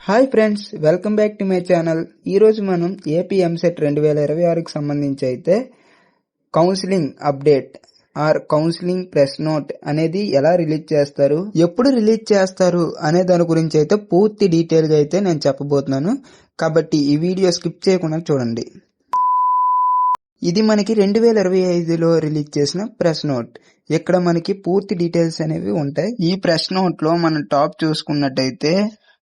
Hi friends, welcome back to my channel. ఈరోజు మనం AP EAMCET 2026కి సంబంధించి అయితే counselling update are counselling press note అనేది ఎలా రిలీజ్ చేస్తారు, ఎప్పుడు రిలీజ్ చేస్తారు అనే దాని గురించి అయితే పూర్తి డీటెయిల్గా అయితే నేను చెప్పబోతున్నాను. కాబట్టి ఈ వీడియో స్కిప్ చేయకుండా చూడండి. ఇది మనకి 2025లో రిలీజ్ చేసిన ప్రెస్ నోట్. ఇక్కడ మనకి పూర్తి డీటెయిల్స్ అనేవి ఉంటాయి. ఈ ప్రెస్ నోట్ లో మనం టాప్ చూసుకున్నట్టయితే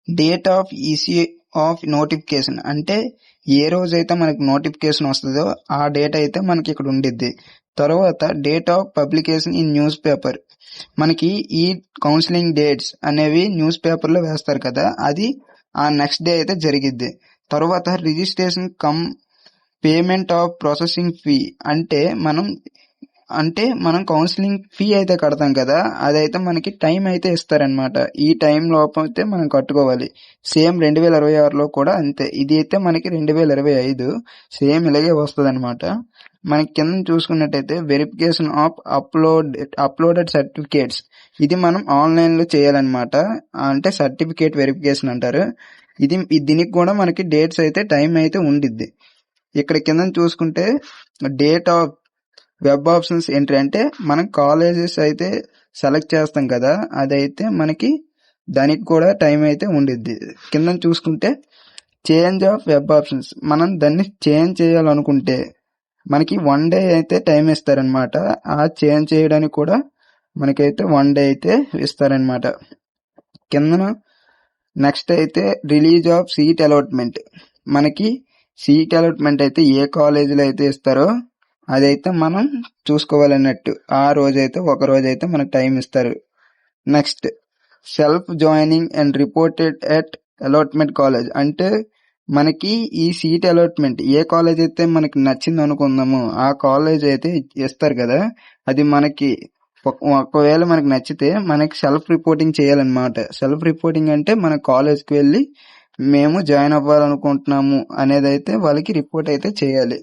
date of issue of notification, అంటే ఏ రోజైతే మనకి నోటిఫికేషన్ వస్తుందో ఆ డేట్ అయితే మనకి ఇక్కడ ఉండిద్ది. తర్వాత date of publication in news paper, మనకి ఈ కౌన్సిలింగ్ డేట్స్ అనేవి న్యూస్ పేపర్ లో వేస్తారు కదా, అది ఆ నెక్స్ట్ డే అయితే జరిగిద్ది. తర్వాత registration come payment of processing fee, అంటే మనం కౌన్సిలింగ్ ఫీ అయితే కడతాం కదా, అదైతే మనకి టైం అయితే ఇస్తారనమాట. ఈ టైం లోపు అయితే మనం కట్టుకోవాలి. సేమ్ 2026లో కూడా అంతే. ఇది అయితే మనకి 2025 సేమ్ ఇలాగే వస్తుంది అనమాట. మనకి కింద చూసుకున్నట్టయితే వెరిఫికేషన్ ఆఫ్ అప్లోడెడ్ సర్టిఫికేట్స్, ఇది మనం ఆన్లైన్ లో చేయాలన్నమాట. అంటే సర్టిఫికేట్ వెరిఫికేషన్ అంటారు. దీనికి కూడా మనకి డేట్స్ అయితే టైం అయితే ఉండిద్ది. ఇక్కడ కింద చూసుకుంటే date of web options entry, అంటే మనం కాలేజెస్ అయితే సెలెక్ట్ చేస్తాం కదా, అదైతే మనకి దానికి కూడా టైం అయితే ఉండిద్ది. కింద చూసుకుంటే చేంజ్ ఆఫ్ వెబ్ ఆప్షన్స్, మనం దాన్ని చేంజ్ చేయాలనుకుంటే మనకి 1 డే అయితే టైం ఇస్తారనమాట. ఆ చేంజ్ చేయడానికి కూడా మనకైతే 1 డే అయితే ఇస్తారనమాట. కింద నెక్స్ట్ అయితే రిలీజ్ ఆఫ్ సీట్ అలాట్మెంట్, మనకి సీట్ అలాట్మెంట్ అయితే ఏ కాలేజీలో అయితే ఇస్తారో అదైతే మనం చూసుకోవాలన్నట్టు. ఆ రోజైతే ఒక రోజైతే మనకు టైం ఇస్తారు. Next self joining and reported at allotment college, అంటే మనకి ఈ సీట్ అలాట్మెంట్ ఏ కాలేజ్ అయితే మనకి నచ్చింది అనుకుందాము ఆ కాలేజ్ అయితే ఇస్తారు కదా, అది మనకి ఒకవేళ మనకి నచ్చితే మనకి సెల్ఫ్ రిపోర్టింగ్ చేయాలన్నమాట. సెల్ఫ్ రిపోర్టింగ్ అంటే మన కాలేజ్కి వెళ్ళి మేము జాయిన్ అవ్వాలనుకుంటున్నాము అనేది అయితే వాళ్ళకి రిపోర్ట్ అయితే చేయాలి.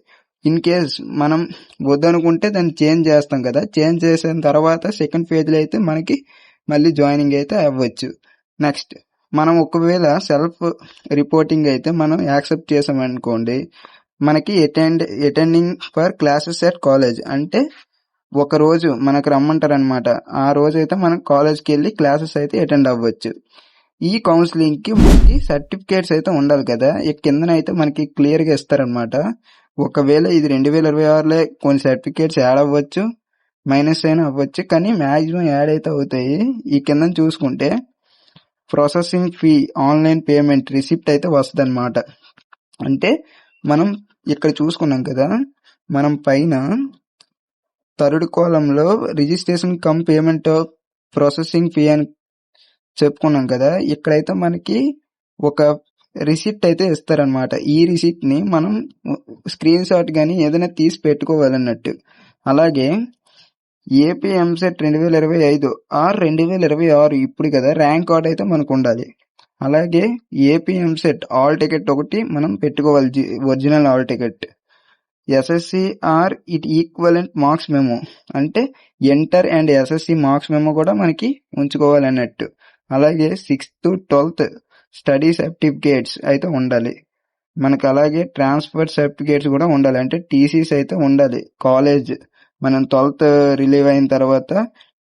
ఇన్ కేస్ మనం వద్దనుకుంటే దాన్ని చేంజ్ చేస్తాం కదా, చేంజ్ చేసిన తర్వాత సెకండ్ పేజ్లో అయితే మనకి మళ్ళీ జాయినింగ్ అయితే అవ్వచ్చు. నెక్స్ట్ మనం ఒకవేళ సెల్ఫ్ రిపోర్టింగ్ అయితే మనం యాక్సెప్ట్ చేసామనుకోండి, మనకి attending for classes at college, అంటే ఒక రోజు మనకు రమ్మంటారు అనమాట. ఆ రోజు అయితే మనం కాలేజ్కి వెళ్ళి క్లాసెస్ అయితే అటెండ్ అవ్వచ్చు. ఈ కౌన్సిలింగ్ కి మనకి సర్టిఫికేట్స్ అయితే ఉండాలి కదా, కిందన అయితే మనకి క్లియర్ గా ఇస్తారనమాట. ఒకవేళ ఇది 2026లో కొన్ని సర్టిఫికేట్స్ యాడ్ అవ్వచ్చు, మైనస్ అయినా అవ్వచ్చు, కానీ మాక్సిమం యాడ్ అయితే అవుతాయి. ఈ కింద చూసుకుంటే processing fee online payment receipt అయితే వస్తుంది అనమాట. అంటే మనం ఇక్కడ చూసుకున్నాం కదా, మనం పైన థర్డ్ కాలంలో registration come payment of processing fee అని చెప్పుకున్నాం కదా, ఇక్కడైతే మనకి ఒక రిసిప్ట్ అయితే ఇస్తారనమాట. ఈ రిసిప్ట్ ని మనం స్క్రీన్ షాట్ గానీ ఏదైనా తీసి పెట్టుకోవాలన్నట్టు. అలాగే ఏపీ ఎంసెట్ 2025 ఆర్ 2026 ఇప్పుడు కదా ర్యాంక్ కార్డ్ అయితే మనకు ఉండాలి. అలాగే ఏపీ ఎంసెట్ ఆల్ టికెట్ ఒకటి మనం పెట్టుకోవాలి, original hall ticket. SSC or it equivalent marks memo, అంటే inter and SSC marks memo కూడా మనకి ఉంచుకోవాలన్నట్టు. అలాగే 6th to 12th study certificates అయితే ఉండాలి మనకు. అలాగే ట్రాన్స్ఫర్ సర్టిఫికేట్స్ కూడా ఉండాలి, అంటే టీసీస్ అయితే ఉండాలి. కాలేజ్ మనం 12th రిలీవ్ అయిన తర్వాత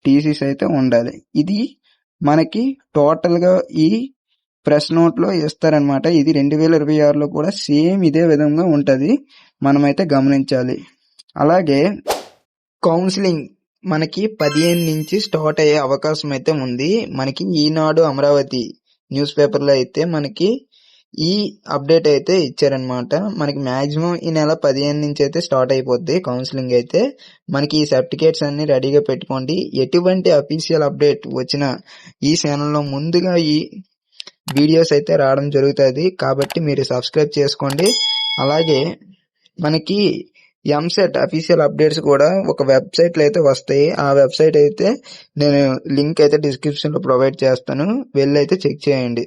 టీసీస్ అయితే ఉండాలి. ఇది మనకి టోటల్ గా ఈ ప్రెస్ నోట్ లో ఇస్తారనమాట. ఇది 2026లో కూడా సేమ్ ఇదే విధంగా ఉంటది, మనమైతే గమనించాలి. అలాగే కౌన్సిలింగ్ మనకి 15 నుంచి స్టార్ట్ అయ్యే అవకాశం అయితే ఉంది. మనకి ఈనాడు అమరావతి న్యూస్ పేపర్ లో అయితే మనకి ఈ అప్డేట్ అయితే ఇచ్చారనమాట. మనకి మాక్సిమం ఈ నెల 15 నుంచి అయితే స్టార్ట్ అయిపోద్ది కౌన్సిలింగ్ అయితే. మనకి ఈ సర్టిఫికేట్స్ అన్ని రెడీగా పెట్టుకోండి. ఎటువంటి అఫీషియల్ అప్డేట్ వచ్చినా ఈ ఛానల్లో ముందుగా ఈ వీడియోస్ అయితే రావడం జరుగుతుంది, కాబట్టి మీరు సబ్స్క్రైబ్ చేసుకోండి. అలాగే మనకి ఎంసెట్ అఫీషియల్ అప్డేట్స్ కూడా ఒక వెబ్సైట్ లో అయితే వస్తాయి. ఆ వెబ్సైట్ అయితే నేను లింక్ అయితే డిస్క్రిప్షన్ లో ప్రొవైడ్ చేస్తాను, వెళ్ళి అయితే చెక్ చేయండి.